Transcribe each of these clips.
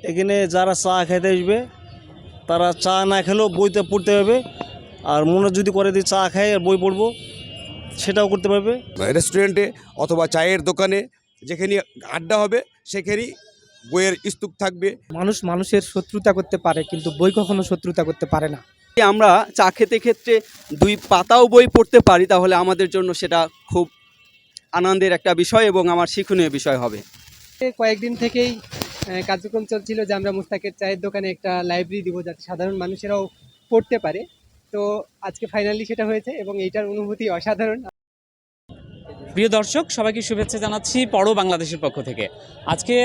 এখানে যারা চা খেতে আসবে তারা চা না খেলেও বইতে পড়তে হবে, আর মনে যদি করে দিয়ে চা খাই আর বই পড়বো সেটাও করতে পারবে। রেস্টুরেন্টে অথবা চায়ের দোকানে যেখানে আড্ডা হবে সেখানেই বইয়ের স্তূপ থাকবে। মানুষ মানুষের শত্রুতা করতে পারে, কিন্তু বই কখনো শত্রুতা করতে পারে না। আমরা চা খেতে ক্ষেত্রে 2 পাতাও বই পড়তে পারি, তাহলে আমাদের জন্য সেটা খুব আনন্দের একটা বিষয় এবং আমার শিক্ষণীয় বিষয় হবে। কয়েকদিন থেকেই কার্যক্রম চলছিল যে আমরা মুস্তাকের চায়ের দোকানে একটা লাইব্রেরি দিব, যাতে সাধারণ মানুষেরাও পড়তে পারে। তো আজকে ফাইনালি সেটা হয়েছে এবং এইটার অনুভূতি অসাধারণ। প্রিয় দর্শক, সবাইকে শুভেচ্ছা জানাচ্ছি পড়ো বাংলাদেশের পক্ষ থেকে। আজকে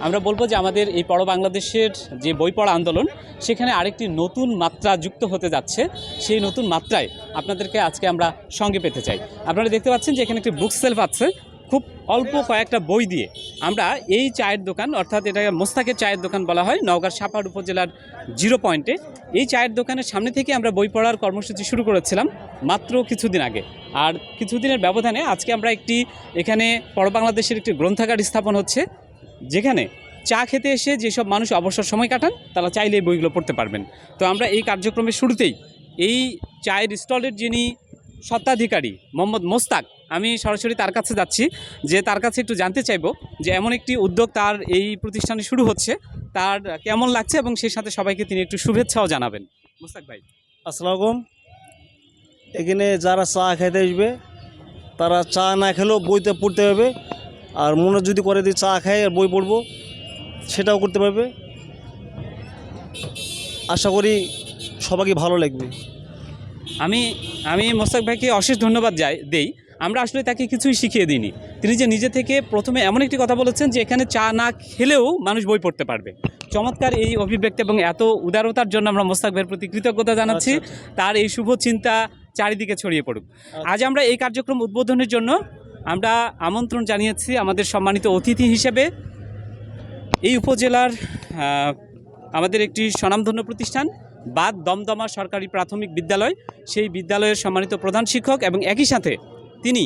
আমরা বলবো যে আমাদের এই পড়ো বাংলাদেশের যে বই পড়া আন্দোলন, সেখানে আরেকটি নতুন মাত্রা যুক্ত হতে যাচ্ছে। সেই নতুন মাত্রায় আপনাদেরকে আজকে আমরা সঙ্গে পেতে চাই। আপনারা দেখতে পাচ্ছেন যে এখানে একটি বুক সেলফ আছে। খুব অল্প কয়েকটা বই দিয়ে আমরা এই চায়ের দোকান, অর্থাৎ এটাকে মোস্তাকের চায়ের দোকান বলা হয়, নওগাঁর সাপাহার উপজেলার 0 পয়েন্টে। এই চায়ের দোকানের সামনে থেকে আমরা বই পড়ার কর্মসূচি শুরু করেছিলাম মাত্র কিছুদিন আগে। আর কিছুদিনের ব্যবধানে আজকে আমরা এখানে পড়ো বাংলাদেশের একটি গ্রন্থাগার স্থাপন হচ্ছে, যেখানে চা খেতে এসে যেসব মানুষ অবসর সময় কাটান তারা চাইলে এই বইগুলো পড়তে পারবেন। তো আমরা এই কার্যক্রমের শুরুতেই এই চায়ের স্টলের যিনি স্বত্বাধিকারী মোহাম্মদ মোস্তাক, আমি সরাসরি তার কাছে যাচ্ছি, যে তার কাছে একটু জানতে চাইবো যে এমন একটি উদ্যোগ তার এই প্রতিষ্ঠানে শুরু হচ্ছে, তার কেমন লাগছে এবং সেই সাথে সবাইকে তিনি একটু শুভেচ্ছাও জানাবেন। মোস্তাক ভাই, আসসালামু আলাইকুম। এখানে যারা চা খেতে আসবে তারা চা না খেলেও বইতে পড়তে হবে, আর মনে যদি করে দিয়ে চা খাই আর বই পড়বো সেটাও করতে পারবে। আশা করি সবাইকে ভালো লাগবে। আমি মোস্তাক ভাইকে অশেষ ধন্যবাদ দেই। আমরা আসলে তাকে কিছুই শিখিয়ে দিইনি। তিনি যে নিজে থেকে প্রথমে এমন একটি কথা বলেছেন যে এখানে চা না খেলেও মানুষ বই পড়তে পারবে। চমৎকার এই অভিব্যক্তি এবং এত উদারতার জন্য আমরা মোস্তাক ভাইয়ের প্রতি কৃতজ্ঞতা জানাচ্ছি। তার এই শুভ চিন্তা চারিদিকে ছড়িয়ে পড়ুক। আজ আমরা এই কার্যক্রম উদ্বোধনের জন্য আমরা আমন্ত্রণ জানিয়েছি আমাদের সম্মানিত অতিথি হিসেবে এই উপজেলার আমাদের একটি স্বনামধন্য প্রতিষ্ঠান বাদ দমদমা সরকারি প্রাথমিক বিদ্যালয়, সেই বিদ্যালয়ের সম্মানিত প্রধান শিক্ষক এবং একই সাথে তিনি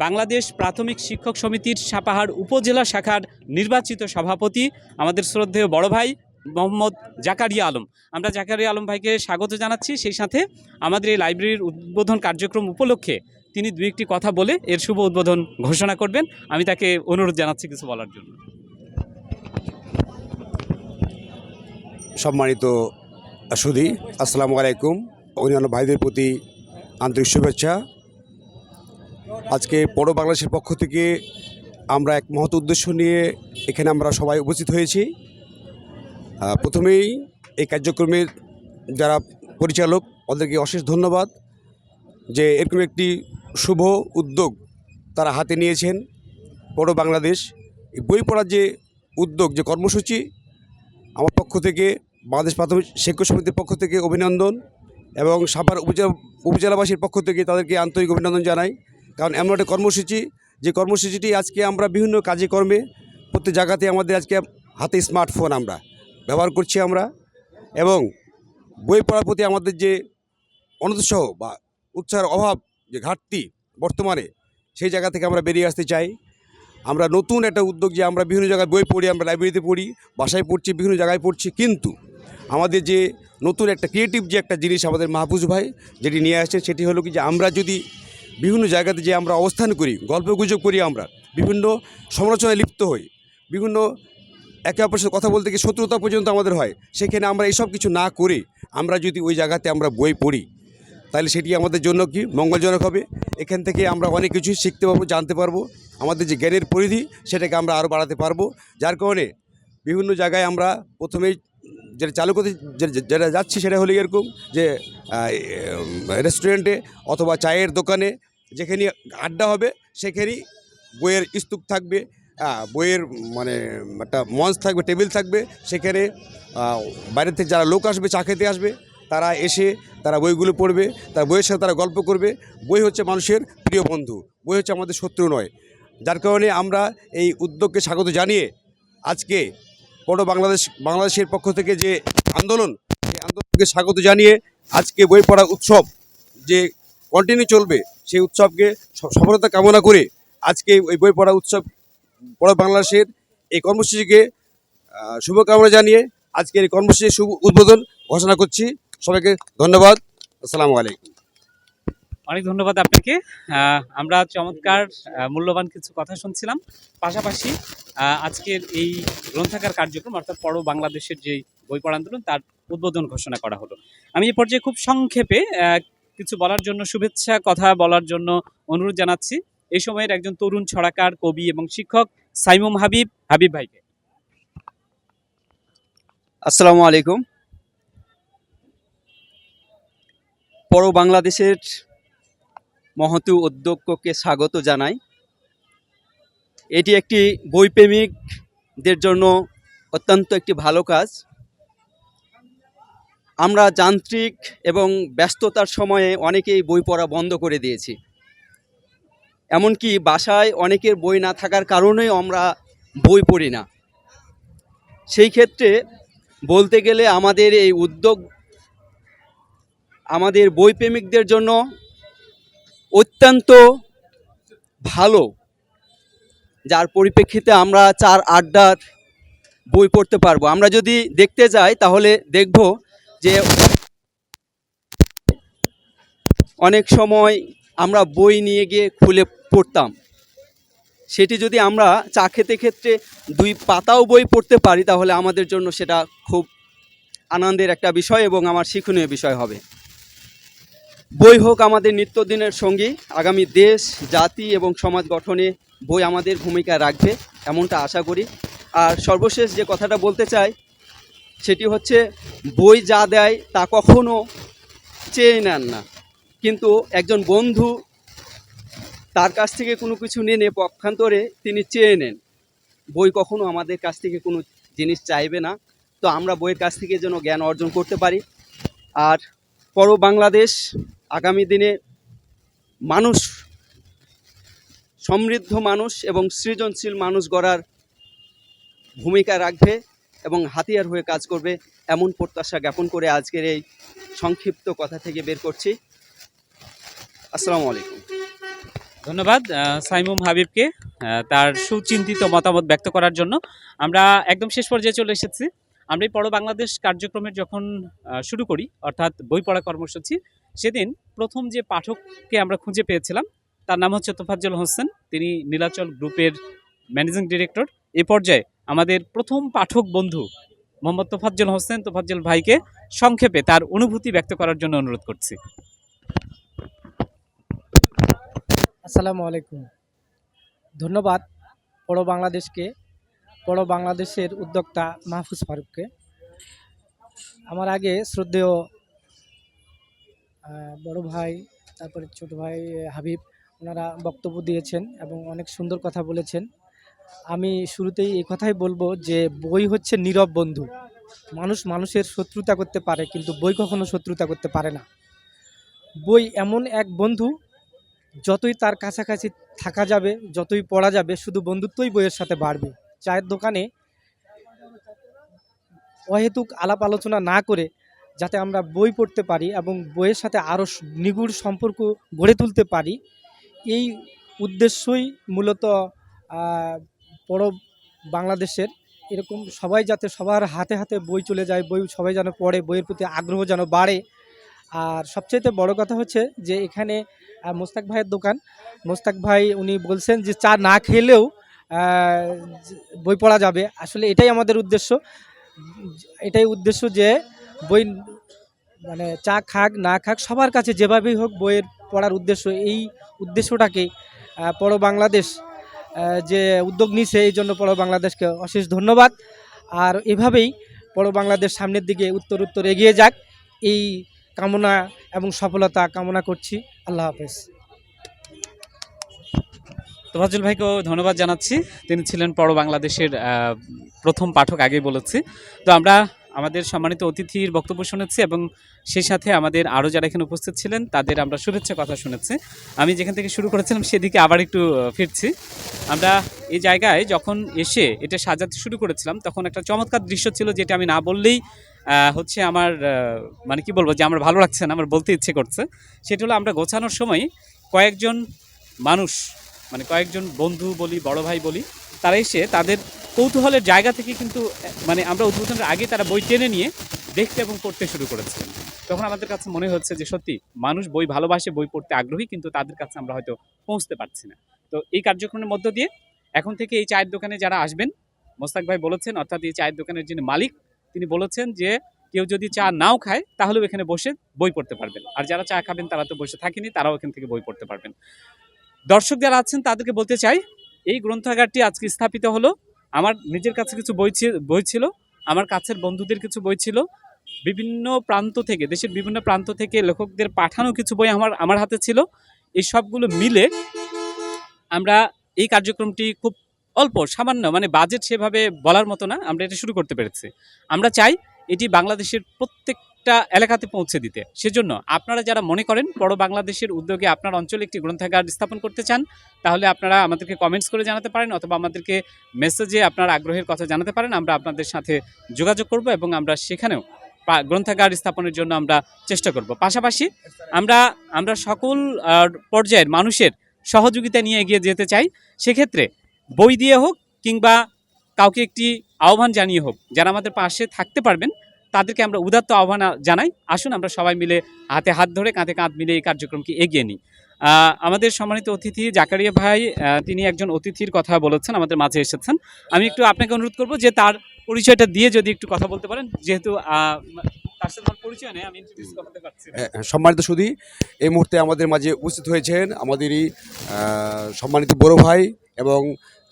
বাংলাদেশ প্রাথমিক শিক্ষক সমিতির সাপাহার উপজেলা শাখার নির্বাচিত সভাপতি আমাদের শ্রদ্ধেয় বড় ভাই মোহাম্মদ জাকারিয়া আলম। আমরা জাকারিয়া আলম ভাইকে স্বাগত জানাচ্ছি। সেই সাথে আমাদের এই লাইব্রেরির উদ্বোধন কার্যক্রম উপলক্ষে তিনি 2-1টি কথা বলে এর শুভ উদ্বোধন ঘোষণা করবেন। আমি তাকে অনুরোধ জানাচ্ছি কিছু বলার জন্য। সম্মানিত সুধী, আসসালামু আলাইকুম। অন্যান্য ভাইদের প্রতি আন্তরিক শুভেচ্ছা। আজকে পড়ো বাংলাদেশের পক্ষ থেকে আমরা এক মহৎ উদ্দেশ্য নিয়ে এখানে আমরা সবাই উপস্থিত হয়েছি। প্রথমেই এই কার্যক্রমের যারা পরিচালক, ওদেরকে অশেষ ধন্যবাদ যে এরকম একটি শুভ উদ্যোগ তারা হাতে নিয়েছেন। পড়ো বাংলাদেশ এই বই পড়ার যে উদ্যোগ, যে কর্মসূচি, আমার পক্ষ থেকে বাংলাদেশ প্রাথমিক শিক্ষক সমিতির পক্ষ থেকে অভিনন্দন এবং সাপাহার উপজেলাবাসীর পক্ষ থেকে তাদেরকে আন্তরিক অভিনন্দন জানাই। কারণ এমন একটা কর্মসূচি, যে কর্মসূচিটি আজকে আমরা বিভিন্ন কাজে কর্মে প্রত্যেক জায়গাতে আমাদের আজকে হাতে স্মার্টফোন আমরা ব্যবহার করছি আমরা, এবং বই পড়ার প্রতি আমাদের যে অনুৎসাহ বা উৎসাহের অভাব, যে ঘাটতি বর্তমানে, সেই জায়গা থেকে আমরা বেরিয়ে আসতে চাই। আমরা নতুন একটা উদ্যোগ যে আমরা বিভিন্ন জায়গায় বই পড়ি, আমরা লাইব্রেরিতে পড়ি, বাসায় পড়ছি, বিভিন্ন জায়গায় পড়ছি, কিন্তু আমাদের যে নতুন একটা ক্রিয়েটিভ যে একটা জিনিস আমাদের মাহফুজ ভাই যেটি নিয়ে আসছে, সেটি হলো কি যে আমরা যদি বিভিন্ন জায়গাতে যে আমরা অবস্থান করি, গল্পগুজব করি, আমরা বিভিন্ন সমালোচনায় লিপ্ত হই, বিভিন্ন একে অপরের সাথে কথা বলতে গিয়ে শত্রুতা পর্যন্ত আমাদের হয়, সেখানে আমরা এইসব কিছু না করে আমরা যদি ওই জায়গাতে আমরা বই পড়ি, তাহলে সেটি আমাদের জন্য কি মঙ্গলজনক হবে। এখান থেকে আমরা অনেক কিছু শিখতে পারবো, জানতে পারবো, আমাদের যে জ্ঞানের পরিধি সেটাকে আমরা আরও বাড়াতে পারবো। যার কারণে বিভিন্ন জায়গায় আমরা প্রথমেই যেটা চালু করতে যেটা যাচ্ছি সেটা হলো এরকম যে রেস্টুরেন্টে অথবা চায়ের দোকানে যেখানে আড্ডা হবে সেখানেই বইয়ের স্তূপ থাকবে, বইয়ের মানে একটা মঞ্চ থাকবে, টেবিল থাকবে। সেখানে বাইরে থেকে যারা লোক আসবে, চা খেতে আসবে, তারা এসে তারা বইগুলো পড়বে, তার বইয়ের সাথে তারা গল্প করবে। বই হচ্ছে মানুষের প্রিয় বন্ধু, বই হচ্ছে আমাদের শত্রু নয়। যার কারণে আমরা এই উদ্যোগকে স্বাগত জানিয়ে আজকে পড়ো বাংলাদেশের পক্ষ থেকে যে আন্দোলন, সেই আন্দোলনকে স্বাগত জানিয়ে আজকে বই পড়া উৎসব যে কন্টিনিউ চলবে, সেই উৎসবকে সফলতা কামনা করে আজকে ওই বই পড়া উৎসব পড়ো বাংলাদেশের এই কর্মসূচিকে শুভকামনা জানিয়ে আজকের এই কর্মসূচির শুভ উদ্বোধন ঘোষণা করছি। সবাইকে ধন্যবাদ। আসসালামু আলাইকুম। অনেক ধন্যবাদ আপনাকে। আমরা চমৎকার মূল্যবান কিছু কথা শুনছিলাম। পাশাপাশি আজকের এই গ্রন্থাগার কার্যক্রম অর্থাৎ পড়ো বাংলাদেশের যে বই পড়া আন্দোলন তার উদ্বোধন ঘোষণা করা হলো। আমি এই পর্যায়ে খুব সংক্ষেপে কিছু বলার জন্য, শুভেচ্ছা কথা বলার জন্য অনুরোধ জানাচ্ছি এই সময়ের একজন তরুণ ছড়াকার, কবি এবং শিক্ষক সাইমুম হাবিব ভাইকে। আসসালামু আলাইকুম। পড়ো বাংলাদেশের মহৎ উদ্যোগকে স্বাগত জানাই। এটি একটি বইপ্রেমিকদের জন্য অত্যন্ত একটি ভালো কাজ। আমরা যান্ত্রিক এবং ব্যস্ততার সময়ে অনেকেই বই পড়া বন্ধ করে দিয়েছি। এমনকি বাসায় অনেকের বই না থাকার কারণেই আমরা বই পড়ি না। সেই ক্ষেত্রে বলতে গেলে আমাদের এই উদ্যোগ আমাদের বইপ্রেমিকদের জন্য অত্যন্ত ভালো, যার পরিপ্রেক্ষিতে আমরা 4 আড্ডার বই পড়তে পারবো। আমরা যদি দেখতে যাই তাহলে দেখব যে অনেক সময় আমরা বই নিয়ে গিয়ে খুলে পড়তাম, সেটি যদি আমরা চা খেতে ক্ষেত্রে 2 পাতাও বই পড়তে পারি তাহলে আমাদের জন্য সেটা খুব আনন্দের একটা বিষয় এবং আমার শিক্ষণীয় বিষয় হবে। বই হোক আমাদের নিত্যদিনের সঙ্গী, আগামী দেশ, জাতি এবং সমাজ গঠনে বই আমাদের ভূমিকা রাখবে এমনটা আশা করি। আর সর্বশেষ যে কথাটা বলতে চাই সেটি হচ্ছে, বই যা দেয় তা কখনো চেয়ে নেন না, কিন্তু একজন বন্ধু তার কাছ থেকে কোনো কিছু নিয়ে পক্ষান্তরে তিনি চেয়ে নেন। বই কখনো আমাদের কাছ থেকে কোনো জিনিস চাইবে না। তো আমরা বইয়ের কাছ থেকে যেন জ্ঞান অর্জন করতে পারি। আর পড়ো বাংলাদেশ আগামী দিনে মানুষ, সমৃদ্ধ মানুষ এবং সৃজনশীল মানুষ গড়ার ভূমিকা রাখবে এবং হাতিয়ার হয়ে কাজ করবে, এমন প্রত্যাশা জ্ঞাপন করে আজকের এই সংক্ষিপ্ত কথা থেকে বের করছি। আসসালামু আলাইকুম। ধন্যবাদ সাইমুম হাবিবকে তার সুচিন্তিত মতামত ব্যক্ত করার জন্য। আমরা একদম শেষ পর্যায়ে চলে এসেছি। আমরা এই পড়ো বাংলাদেশ কার্যক্রমের যখন শুরু করি, অর্থাৎ বই পড়া কর্মসূচি, সেদিন প্রথম যে পাঠককে আমরা খুঁজে পেয়েছিলাম তার নাম হচ্ছে তোফাজ্জল হোসেন। তিনি নীলাচল গ্রুপের ম্যানেজিং ডিরেক্টর। এ পর্যায়ে আমাদের প্রথম পাঠক বন্ধু মোহাম্মদ তোফাজ্জল হোসেন, তোফাজ্জল ভাইকে সংক্ষেপে তার অনুভূতি ব্যক্ত করার জন্য অনুরোধ করছি। আসসালামু আলাইকুম। ধন্যবাদ পড়ো বাংলাদেশকে, পড়ো বাংলাদেশের উদ্যোক্তা মাহফুজ ফারুককে। আমার আগে শ্রদ্ধেয় বড় ভাই, তারপরে ছোট ভাই হাবিব, ওনারা বক্তব্য দিয়েছেন এবং অনেক সুন্দর কথা বলেছেন। আমি শুরুতেই এই কথাই বলবো যে বই হচ্ছে নীরব বন্ধু। মানুষ মানুষের শত্রুতা করতে পারে, কিন্তু বই কখনো শত্রুতা করতে পারে না। বই এমন এক বন্ধু, যতই তার কাছাকাছি থাকা যাবে, যতই পড়া যাবে, শুধু বন্ধুত্বই বইয়ের সাথে বাড়বে। চায়ের দোকানে অহেতুক আলাপ আলোচনা না করে যাতে আমরা বই পড়তে পারি এবং বইয়ের সাথে আরও নিগুড় সম্পর্ক গড়ে তুলতে পারি, এই উদ্দেশ্যই মূলত পড়ো বাংলাদেশের। এরকম সবাই যাতে সবার হাতে হাতে বই চলে যায়, বই সবাই যেন পড়ে, বইয়ের প্রতি আগ্রহ যেন বাড়ে। আর সবচেয়ে বড় কথা হচ্ছে যে এখানে মোস্তাক ভাইয়ের দোকান, মোস্তাক ভাই উনি বলছেন যে চা না খেলেও বই পড়া যাবে। আসলে এটাই আমাদের উদ্দেশ্য, এটাই উদ্দেশ্য যে বই মানে চা খাক না খাক সবার কাছে যেভাবেই হোক বইয়ের পড়ার উদ্দেশ্য। এই উদ্দেশ্যটাকে পড়ো বাংলাদেশ যে উদ্যোগ নিছে, এই জন্য পড়ো বাংলাদেশকে অশেষ ধন্যবাদ। আর এভাবেই পড়ো বাংলাদেশ সামনের দিকে উত্তর এগিয়ে যাক, এই কামনা এবং সফলতা কামনা করছি। আল্লাহ হাফেজ। তোফাজ্জল ভাইকেও ধন্যবাদ জানাচ্ছি। তিনি ছিলেন পড়ো বাংলাদেশের প্রথম পাঠক, আগেই বলেছি। তো আমরা আমাদের সম্মানিত অতিথির বক্তব্য শুনেছি এবং সেই সাথে আমাদের আরও যারা এখানে উপস্থিত ছিলেন তাদের আমরা শুভেচ্ছা কথা শুনেছি। আমি যেখান থেকে শুরু করেছিলাম সেদিকে আবার একটু ফিরছি। আমরা এই জায়গায় যখন এসে এটা সাজাতে শুরু করেছিলাম তখন একটা চমৎকার দৃশ্য ছিল, যেটা আমি না বললেই হচ্ছে আমার মানে কি বলবো, যে আমার ভালো লাগছে না, আমার বলতে ইচ্ছে করছে। সেটা হলো আমরা গোছানোর সময় কয়েকজন মানুষ, মানে কয়েকজন বন্ধু বলি, বড় ভাই বলি, তারা এসে তাদের কৌতূহলের জায়গা থেকে কিন্তু মানে আমরা উদ্বোধনের আগে তারা বই টেনে নিয়ে দেখতে এবং পড়তে শুরু করেছিলেন। তখন আমাদের কাছে মনে হচ্ছে যে সত্যি মানুষ বই ভালোবাসে, বই পড়তে আগ্রহী, কিন্তু তাদের কাছে আমরা হয়তো পৌঁছতে পারছি না। তো এই কার্যক্রমের মধ্য দিয়ে এখন থেকে এই চায়ের দোকানে যারা আসবেন, মোস্তাক ভাই বলেছেন, অর্থাৎ এই চায়ের দোকানের যিনি মালিক, তিনি বলেছেন যে কেউ যদি চা নাও খায় তাহলেও এখানে বসে বই পড়তে পারবেন, আর যারা চা খাবেন তারা তো বসে থাকেনি, তারাও এখান থেকে বই পড়তে পারবেন। দর্শক যারা আছেন তাদেরকে বলতে চাই, এই গ্রন্থাগারটি আজকে স্থাপিত হলো। আমার নিজের কাছে কিছু বই ছিল, আমার কাছের বন্ধুদের কিছু বই ছিল, বিভিন্ন প্রান্ত থেকে, দেশের বিভিন্ন প্রান্ত থেকে লেখকদের পাঠানো কিছু বই আমার হাতে ছিল। এই সবগুলো মিলে আমরা এই কার্যক্রমটি খুব অল্প সামান্য, মানে বাজেট সেভাবে বলার মতো না, আমরা এটা শুরু করতে পেরেছি। আমরা চাই এটি বাংলাদেশের প্রত্যেকটা এলাকাতে পৌঁছে দিতে। সেজন্য আপনারা যারা মনে করেন বড় বাংলাদেশের উদ্যোগে আপনার অঞ্চলে একটি গ্রন্থাগার স্থাপন করতে চান, তাহলে আপনারা আমাদেরকে কমেন্টস করে জানাতে পারেন, অথবা আমাদেরকে মেসেজে আপনার আগ্রহের কথা জানাতে পারেন। আমরা আপনাদের সাথে যোগাযোগ করব এবং আমরা সেখানেও গ্রন্থাগার স্থাপনের জন্য আমরা চেষ্টা করব। পাশাপাশি আমরা সকল পর্যায়ের মানুষের সহযোগিতা নিয়ে এগিয়ে যেতে চাই। সেক্ষেত্রে বই দিয়ে হোক কিংবা কাউকে একটি আহ্বান জানিয়ে হোক, যারা আমাদের পাশে থাকতে পারবেন তাদেরকে আমরা উদাত্ত আহ্বান জানাই। আসুন আমরা সবাই মিলে হাতে হাত ধরে, কাঁধে কাঁধ মিলে এই কার্যক্রমকে এগিয়ে নিই। আমাদের সম্মানিত অতিথি জাকারিয়া ভাই, তিনি একজন অতিথির কথা বলেছেন, আমাদের মাঝে এসেছেন। আমি একটু আপনাকে অনুরোধ করব যে তার পরিচয়টা দিয়ে যদি একটু কথা বলতে পারেন, যেহেতু তার সাথে আমার পরিচয় নেই, আমি ইন্ট্রোডিউস করতে পারছি না। সম্মানিত সুধী, এই মুহূর্তে আমাদের মাঝে উপস্থিত হয়েছেন আমাদেরই সম্মানিত বড় ভাই এবং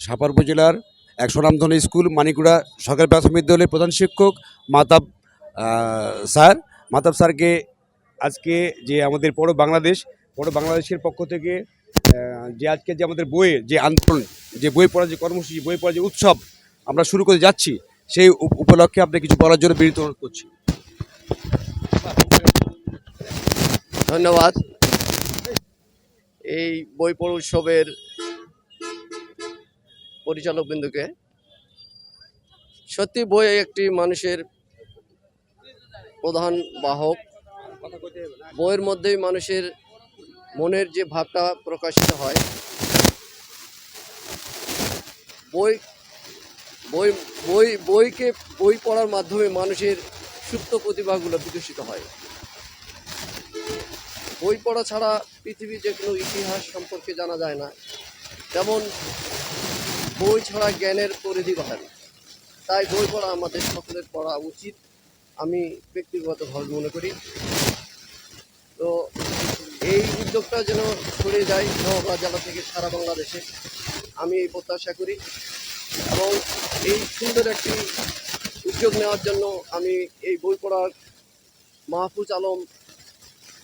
সাপার উপজেলার এক স্বনামধন্য স্কুল মানিকুড়া সরকারি প্রাথমিক বিদ্যালয়ের প্রধান শিক্ষক মাহতাব স্যারকে আজকে যে আমাদের বড় বাংলাদেশের পক্ষ থেকে যে আজকে যে আমাদের বইয়ের যে আন্দোলন, যে বই পড়ার যে কর্মসূচি, বই পড়ার যে উৎসব আমরা শুরু করে যাচ্ছি, সেই উপলক্ষে আপনি কিছু বলার জন্য বিনীত অনুরোধ করছি। ধন্যবাদ। এই বই পড়া উৎসবের পরিচালক বিন্দুকে। সত্যি বই একটি মানুষের প্রধান বাহক। বইয়ের মধ্যেই মানুষের মনের যে ভাবটা প্রকাশিত হয়। বই বই বই বইকে বই পড়ার মাধ্যমে মানুষের সুপ্ত প্রতিভাগুলো বিকশিত হয়। বই পড়া ছাড়া পৃথিবীর যে কোনো ইতিহাস সম্পর্কে জানা যায় না, তেমন বই ছাড়া জ্ঞানের পরিধি বাড়ে না। তাই বই পড়া আমাদের সকলের পড়া উচিত, আমি ব্যক্তিগতভাবে মনে করি। তো এই উদ্যোগটা যেন ছড়িয়ে যায় নওগাঁ জেলা থেকে সারা বাংলাদেশে, আমি এই প্রত্যাশা করি। এবং এই সুন্দর একটি উদ্যোগ নেওয়ার জন্য আমি এই বই পড়ার মাহফুজ আলম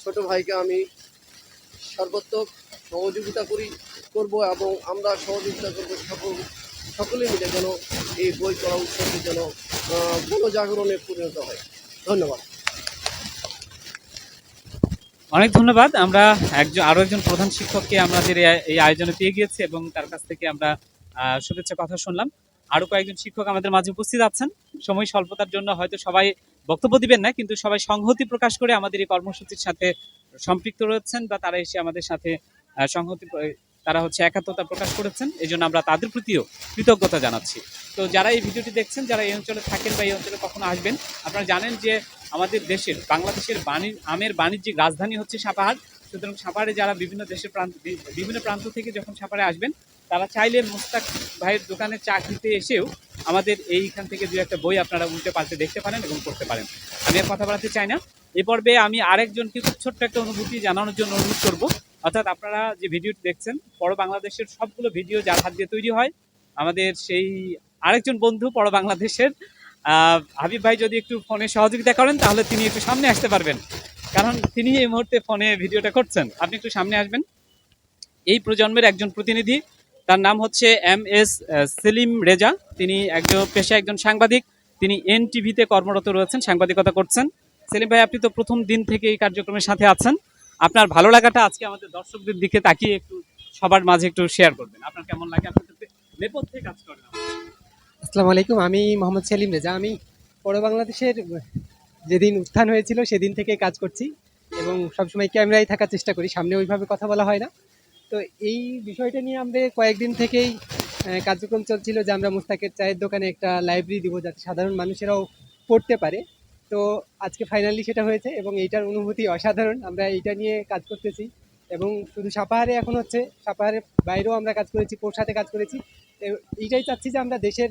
ছোট ভাইকে আমি সর্বাত্মক সহযোগিতা করব এবং আমরা সহযোগিতা করব সকলে মিলে যেন এই বই পড়া উৎসবটি যেন গণজাগরণে পরিণত হয়। ধন্যবাদ। অনেক ধন্যবাদ। আমরা আরো একজন প্রধান শিক্ষককে আমাদের এই আয়োজনে পেয়ে গিয়েছি এবং তার কাছ থেকে আমরা শুভেচ্ছা কথা শুনলাম। আরো কয়েকজন শিক্ষক আমাদের মাঝে উপস্থিত আছেন। সময় স্বল্পতার জন্য হয়তো সবাই বক্তব্য দিবেন না, কিন্তু সবাই সংহতি প্রকাশ করে আমাদের এই কর্মসূচির সাথে সম্পৃক্ত রয়েছেন, বা তারা এসে আমাদের সাথে তারা একাত্মতা প্রকাশ করেছেন। এই জন্য আমরা তাদের প্রতিও কৃতজ্ঞতা জানাচ্ছি। তো যারা এই ভিডিওটি দেখছেন, যারা এই অঞ্চলে থাকেন বা এই অঞ্চলে কখনো আসবেন, আপনারা জানেন যে আমাদের বাংলাদেশের আমের বাণিজ্যিক রাজধানী হচ্ছে সাপাহার। সুতরাং সাপাহারে যারা বিভিন্ন প্রান্ত থেকে যখন সাপাহারে আসবেন, তারা চাইলে মোস্তাক ভাইয়ের দোকানে চা খেতে এসেও আমাদের এইখান থেকে দু একটা বই আপনারা উল্টে পাল্টে দেখতে পারেন এবং পড়তে পারেন। আমি আর কথা বলাতে চাই না। এ পর্বে আমি আরেকজনকে খুব ছোট্ট একটা অনুভূতি জানানোর জন্য অনুরোধ করব। অর্থাৎ আপনারা যে ভিডিওটি দেখছেন, বড় বাংলাদেশের সবগুলো ভিডিও যার হাত দিয়ে তৈরি হয়। আমাদের সেই আরেকজন বন্ধু বড় বাংলাদেশের হাবিব ভাই যদি একটু ফোনে সহযোগিতা করেন, তাহলে তিনি একটু সামনে আসতে পারবেন, কারণ তিনি এই মুহূর্তে ফোনে ভিডিওটা করছেন। আপনি একটু সামনে আসবেন। এই প্রজন্মের একজন প্রতিনিধি, তার নাম হচ্ছে MS সেলিম রেজা। তিনি পেশায় একজন সাংবাদিক। তিনি NTV-তে কর্মরত রয়েছেন, সাংবাদিকতা করছেন। সেলিম ভাই, আপনি তো প্রথম দিন থেকে এই কার্যক্রমের সাথে আছেন। আপনার ভালো লাগাটা আজকে আমাদের দর্শকদের দিকে তাকিয়ে একটু সবার মাঝে একটু শেয়ার করবেন। আপনার কেমন লাগে? আপনার নেপথ্যে কাজ করেন। আসসালামু আলাইকুম, আমি মোহাম্মদ সেলিম রেজা। আমি বড় বাংলাদেশের যেদিন উত্থান হয়েছিল সেদিন থেকে কাজ করছি এবং সবসময় ক্যামেরায় থাকার চেষ্টা করি, সামনে ওইভাবে কথা বলা হয় না। তো এই বিষয়টা নিয়ে আমরা কয়েকদিন থেকেই কার্যক্রম চলছিল যে আমরা মুস্তাকের চায়ের দোকানে একটা লাইব্রেরি দিব যাতে সাধারণ মানুষেরাও পড়তে পারে। তো আজকে ফাইনালি সেটা হয়েছে এবং এইটার অনুভূতি অসাধারণ। আমরা এইটা নিয়ে কাজ করতেছি এবং শুধু সাপাহারে এখন হচ্ছে, সাপাহারের বাইরেও আমরা কাজ করেছি, পোরশাতে কাজ করেছি। এইটাই চাচ্ছি যে আমরা দেশের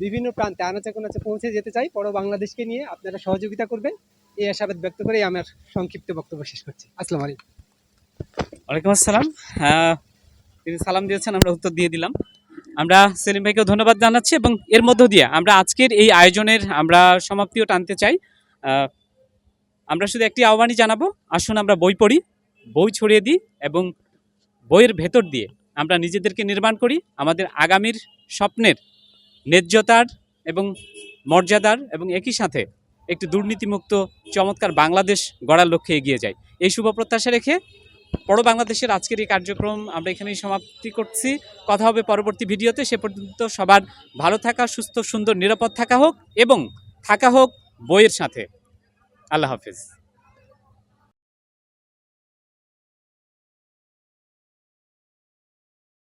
বিভিন্ন প্রান্তে আনাচে কোনাচে পৌঁছে যেতে চাই পড়ো বাংলাদেশকে নিয়ে। আপনারা সহযোগিতা করবেন এই আশাবাদ ব্যক্ত করেই আমার সংক্ষিপ্ত বক্তব্য শেষ করছি। আসসালামু আলাইকুম। ওয়ালাইকুম আসসালাম। তিনি সালাম দিয়েছেন, আমরা উত্তর দিয়ে দিলাম। আমরা সেলিম ভাইকেও ধন্যবাদ জানাচ্ছি এবং এর মধ্য দিয়ে আমরা আজকের এই আয়োজনের আমরা সমাপ্তিও টানতে চাই। আমরা শুধু একটি আহ্বানই জানাবো, আসুন আমরা বই পড়ি, বই ছড়িয়ে দিই এবং বইয়ের ভেতর দিয়ে আমরা নিজেদেরকে নির্মাণ করি আমাদের আগামীর স্বপ্নের ন্যায্যতার এবং মর্যাদার এবং একই সাথে একটি দুর্নীতিমুক্ত চমৎকার বাংলাদেশ গড়ার লক্ষ্যে এগিয়ে যাই। এই শুভ প্রত্যাশা রেখে পড়ো বাংলাদেশের আজকের এই কার্যক্রম আমরা এখানেই সমাপ্তি করছি। কথা হবে পরবর্তী ভিডিওতে। সে পর্যন্ত সবার ভালো থাকা, সুস্থ, সুন্দর, নিরাপদ থাকা হোক এবং থাকা হোক বইয়ের সাথে। আল্লাহ হাফেজ।